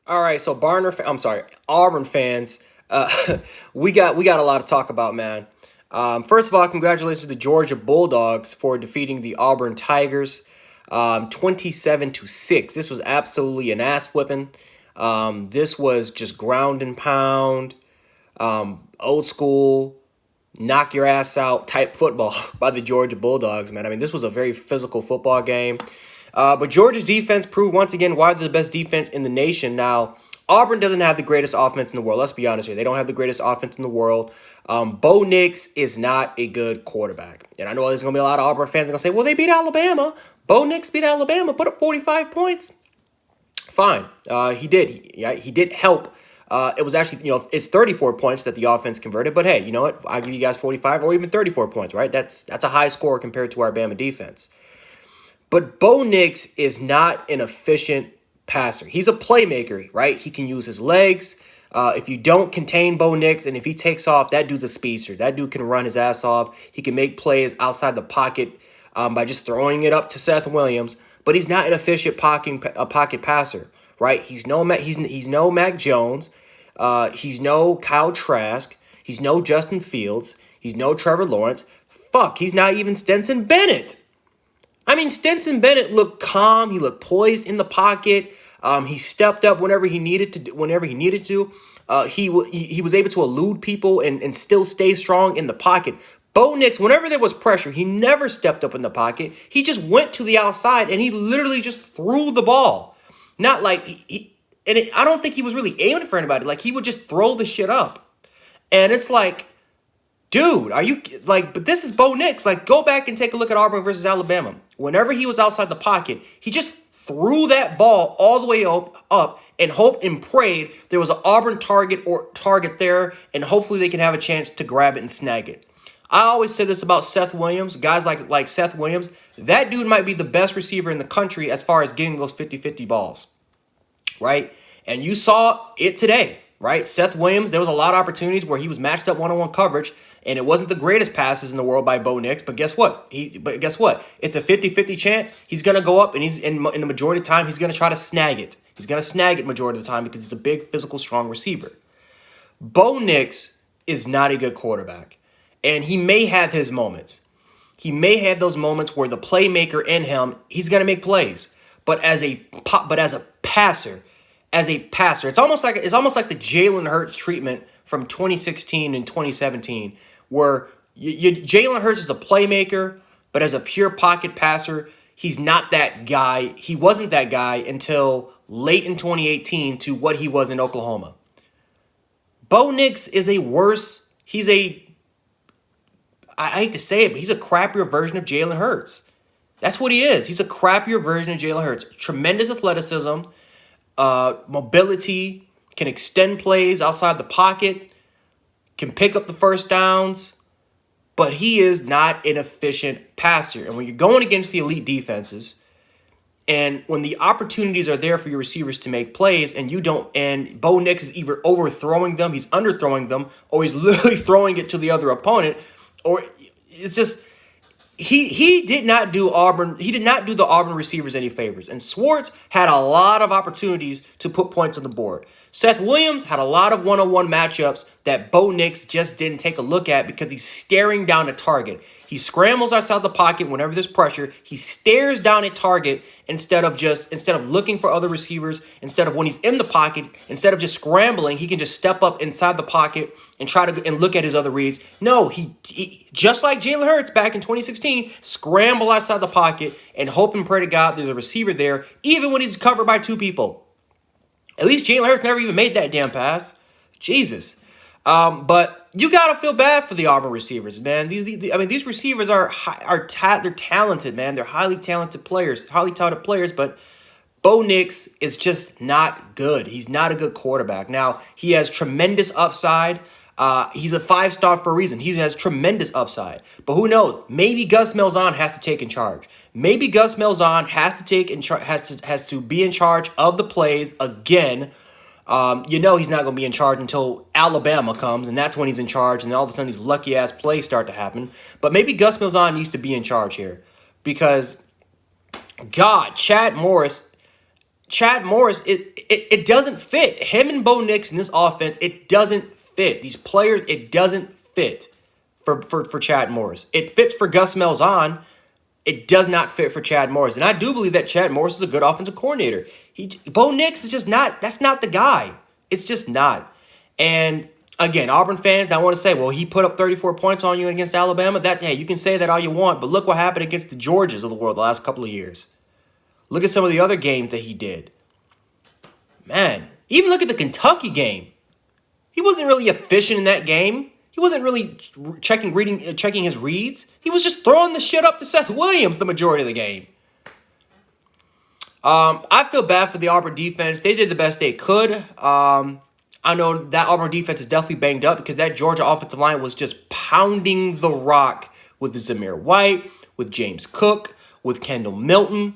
All right, so I'm sorry, Auburn fans. We got a lot to talk about, man. First of all, congratulations to the Georgia Bulldogs for defeating the Auburn Tigers, 27-6. This was absolutely an ass whipping. This was just ground and pound, old school, knock your ass out type football by the Georgia Bulldogs, man. I mean, this was a very physical football game. But Georgia's defense proved once again why they're the best defense in the nation. Now, Auburn doesn't have the greatest offense in the world. Let's be honest here. They don't have the greatest offense in the world. Bo Nix is not a good quarterback. And I know there's going to be a lot of Auburn fans that are going to say, well, they beat Alabama. Bo Nix beat Alabama, put up 45 points. Fine. He did. He did help. It was actually, it's 34 points that the offense converted. But hey, you know what? I'll give you guys 45 or even 34 points, right? That's a high score compared to our Bama defense. But Bo Nix is not an efficient passer. He's a playmaker, right? He can use his legs. If you don't contain Bo Nix and if he takes off, that dude's a speedster. That dude can run his ass off. He can make plays outside the pocket by just throwing it up to Seth Williams. But he's not an efficient pocket passer, right? He's no Mac Jones. He's no Kyle Trask. He's no Justin Fields. He's no Trevor Lawrence. Fuck, he's not even Stetson Bennett. I mean, Stetson Bennett looked calm. He looked poised in the pocket. He stepped up whenever he needed to. He was able to elude people and still stay strong in the pocket. Bo Nix, whenever there was pressure, he never stepped up in the pocket. He just went to the outside and he literally just threw the ball. Not like I don't think he was really aiming for anybody. Like he would just throw the shit up, and it's like, dude, are you like? But this is Bo Nix. Like, go back and take a look at Auburn versus Alabama. Whenever he was outside the pocket, he just threw that ball all the way up and hoped and prayed there was an Auburn target there, and hopefully they can have a chance to grab it and snag it. I always say this about Seth Williams, guys like Seth Williams. That dude might be the best receiver in the country as far as getting those 50-50 balls, right? And you saw it today, right? Seth Williams, there was a lot of opportunities where he was matched up one-on-one coverage, and it wasn't the greatest passes in the world by Bo Nix, but guess what? It's a 50-50 chance. He's going to go up, and he's in the majority of the time, he's going to try to snag it. He's going to snag it majority of the time because he's a big, physical, strong receiver. Bo Nix is not a good quarterback, and he may have his moments. He may have those moments where the playmaker in him, he's going to make plays. But as a passer, it's almost like the Jalen Hurts treatment from 2016 and 2017, where Jalen Hurts is a playmaker, but as a pure pocket passer, he's not that guy. He wasn't that guy until late in 2018 to what he was in Oklahoma. Bo Nix is I hate to say it, but he's a crappier version of Jalen Hurts. That's what he is. He's a crappier version of Jalen Hurts. Tremendous athleticism, mobility, can extend plays outside the pocket, can pick up the first downs, but he is not an efficient passer. And when you're going against the elite defenses, and when the opportunities are there for your receivers to make plays, and Bo Nix is either overthrowing them, he's underthrowing them, or he's literally throwing it to the other opponent, or it's just he did not do Auburn. He did not do the Auburn receivers any favors. And Schwartz had a lot of opportunities to put points on the board. Seth Williams had a lot of one-on-one matchups that Bo Nix just didn't take a look at because he's staring down a target. He scrambles outside the pocket whenever there's pressure. He stares down a target instead of looking for other receivers, instead of when he's in the pocket, instead of just scrambling, he can just step up inside the pocket and try to look at his other reads. No, he just like Jalen Hurts back in 2016, scramble outside the pocket and hope and pray to God there's a receiver there, even when he's covered by two people. At least Jalen Hurts never even made that damn pass. Jesus. But you gotta feel bad for the Auburn receivers, man. These receivers they're talented, man. They're highly talented players, but Bo Nix is just not good. He's not a good quarterback. Now, he has tremendous upside. He's a 5-star for a reason. He has tremendous upside. But who knows? Maybe Gus Malzahn has to take in charge. Maybe Gus Malzahn has to be in charge of the plays again. He's not going to be in charge until Alabama comes, and that's when he's in charge, and all of a sudden these lucky-ass plays start to happen. But maybe Gus Malzahn needs to be in charge here because, God, Chad Morris Chad Morris, it doesn't fit. Him and Bo Nix in this offense, it doesn't fit. These players, it doesn't fit for Chad Morris. It fits for Gus Malzahn. It does not fit for Chad Morris. And I do believe that Chad Morris is a good offensive coordinator. Bo Nix is just not, that's not the guy. It's just not. And again, Auburn fans, I want to say, well, he put up 34 points on you against Alabama. Hey, you can say that all you want, but look what happened against the Georgias of the world the last couple of years. Look at some of the other games that he did. Man, even look at the Kentucky game. He wasn't really efficient in that game. He wasn't really checking his reads. He was just throwing the shit up to Seth Williams the majority of the game. I feel bad for the Auburn defense. They did the best they could. I know that Auburn defense is definitely banged up because that Georgia offensive line was just pounding the rock with Zamir White, with James Cook, with Kendall Milton,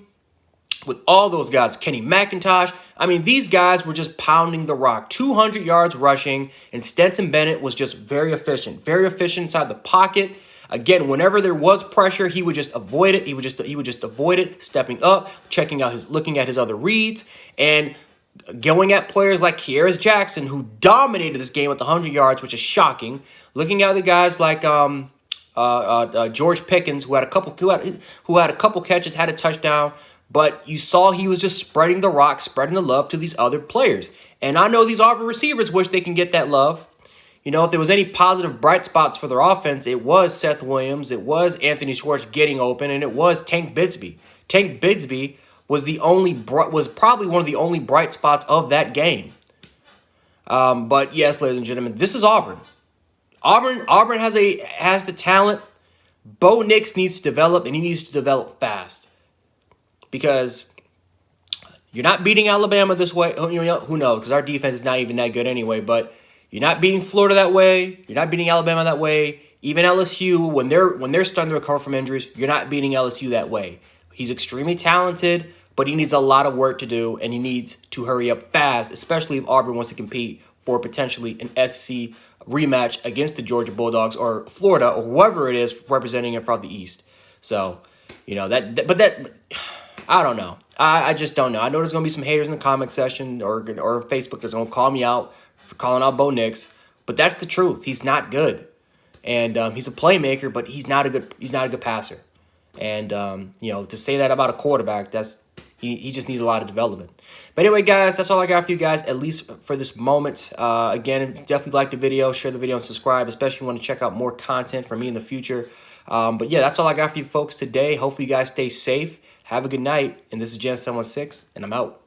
with all those guys, Kenny McIntosh. I mean, these guys were just pounding the rock. 200 yards rushing, and Stetson Bennett was just very efficient inside the pocket. Again, whenever there was pressure, he would just avoid it. He would just avoid it, stepping up, looking at his other reads, and going at players like Kearis Jackson, who dominated this game with 100 yards, which is shocking. Looking at the guys like George Pickens, who had a couple catches, had a touchdown. But you saw he was just spreading the rock, spreading the love to these other players. And I know these Auburn receivers wish they can get that love. You know, if there was any positive bright spots for their offense, it was Seth Williams, it was Anthony Schwartz getting open, and it was Tank Bigsby. Tank Bigsby was probably one of the only bright spots of that game. But yes, ladies and gentlemen, this is Auburn. Auburn has the talent. Bo Nix needs to develop, and he needs to develop fast. Because you're not beating Alabama this way. Who knows? Because our defense is not even that good anyway. But you're not beating Florida that way. You're not beating Alabama that way. Even LSU, when they're starting to recover from injuries, you're not beating LSU that way. He's extremely talented, but he needs a lot of work to do, and he needs to hurry up fast, especially if Auburn wants to compete for potentially an SEC rematch against the Georgia Bulldogs or Florida or whoever it is representing it from the East. So, I don't know. I just don't know. I know there's going to be some haters in the comment section or Facebook that's going to call me out for calling out Bo Nix, but that's the truth. He's not good, and he's a playmaker, but he's not a good passer. And to say that about a quarterback, he just needs a lot of development. But anyway, guys, that's all I got for you guys, at least for this moment. Again, definitely like the video, share the video, and subscribe, especially if you want to check out more content from me in the future. But yeah, that's all I got for you folks today. Hopefully you guys stay safe. Have a good night. And this is Gen 716, and I'm out.